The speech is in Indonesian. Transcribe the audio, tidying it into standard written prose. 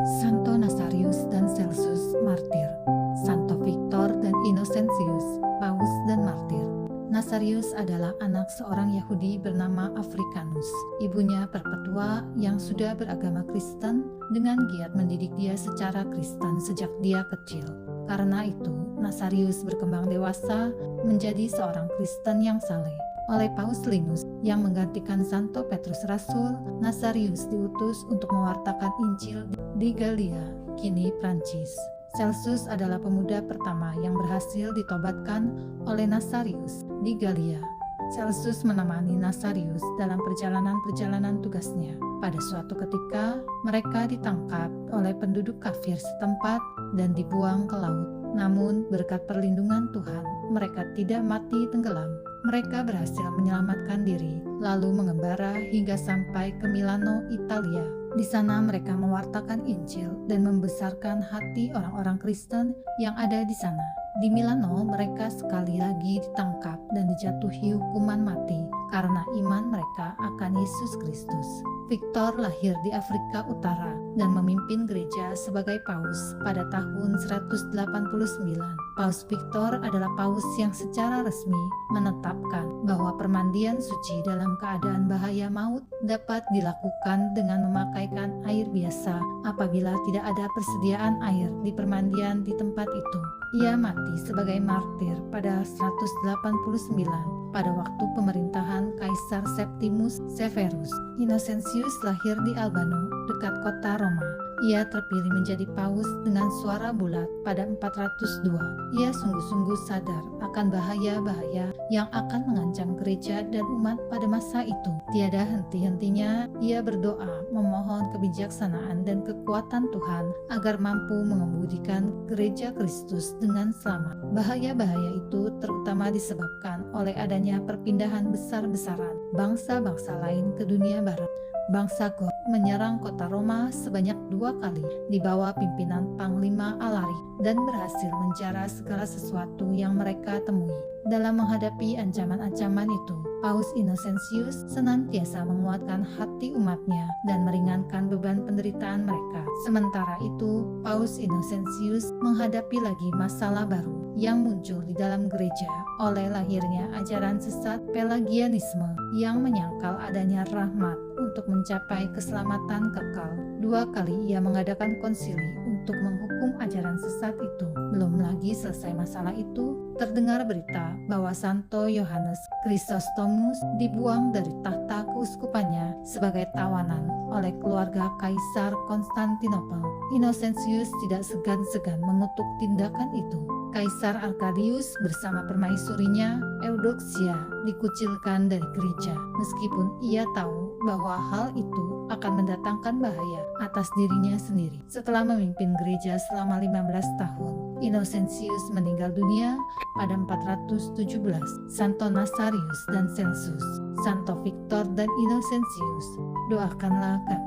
Santo Nasarius dan Celsus, martir. Santo Victor dan Innocentius, paus dan martir. Nasarius adalah anak seorang Yahudi bernama Africanus. Ibunya perpetua yang sudah beragama Kristen dengan giat mendidik dia secara Kristen sejak dia kecil. Karena itu, Nasarius berkembang dewasa menjadi seorang Kristen yang saleh. Oleh Paus Linus yang menggantikan Santo Petrus Rasul, Nasarius diutus untuk mewartakan Injil di Galia, kini Prancis. Celsus adalah pemuda pertama yang berhasil ditobatkan oleh Nasarius di Galia. Celsus menemani Nasarius dalam perjalanan-perjalanan tugasnya. Pada suatu ketika, mereka ditangkap oleh penduduk kafir setempat dan dibuang ke laut. Namun, berkat perlindungan Tuhan, mereka tidak mati tenggelam. Mereka berhasil menyelamatkan diri, lalu mengembara hingga sampai ke Milano, Italia. Di sana mereka mewartakan Injil dan membesarkan hati orang-orang Kristen yang ada di sana. Di Milano, mereka sekali lagi ditangkap dan dijatuhi hukuman mati karena iman mereka akan Yesus Kristus. Victor lahir di Afrika Utara dan memimpin gereja sebagai paus pada tahun 189. Paus Victor adalah paus yang secara resmi menetapkan bahwa permandian suci dalam keadaan bahaya maut dapat dilakukan dengan memakaikan air biasa apabila tidak ada persediaan air di permandian di tempat itu. Ia mati sebagai martir pada 189 pada waktu pemerintahan Kaisar Septimus Severus. Innocentius lahir di Albano, dekat kota Roma. Ia terpilih menjadi paus dengan suara bulat pada 402. Ia sungguh-sungguh sadar akan bahaya-bahaya yang akan mengancam gereja dan umat pada masa itu. Tiada henti-hentinya ia berdoa memohon kebijaksanaan dan kekuatan Tuhan agar mampu mengemudikan gereja Kristus dengan selamat. Bahaya-bahaya itu terutama disebabkan oleh adanya perpindahan besar-besaran bangsa-bangsa lain ke dunia barat. Bangsa Goth menyerang kota Roma sebanyak 2 kali di bawah pimpinan Panglima Alaric dan berhasil menjara segala sesuatu yang mereka temui. Dalam menghadapi ancaman-ancaman itu, Paus Innocentius senantiasa menguatkan hati umatnya dan meringankan beban penderitaan mereka. Sementara itu, Paus Innocentius menghadapi lagi masalah baru yang muncul di dalam gereja oleh lahirnya ajaran sesat Pelagianisme yang menyangkal adanya rahmat untuk mencapai keselamatan kekal. 2 kali ia mengadakan konsili untuk menghukum ajaran sesat itu. Belum lagi selesai masalah itu, terdengar berita bahwa Santo Yohanes Chrysostomus dibuang dari tahta keuskupannya sebagai tawanan oleh keluarga Kaisar Konstantinopel. Innocentius tidak segan-segan mengutuk tindakan itu. Kaisar Arcadius bersama permaisurinya Eudoxia dikucilkan dari gereja, meskipun ia tahu bahwa hal itu akan mendatangkan bahaya atas dirinya sendiri. Setelah memimpin gereja selama 15 tahun, Innocentius meninggal dunia pada 417. Santo Nasarius dan Celsus, Santo Victor dan Innocentius, doakanlah kami.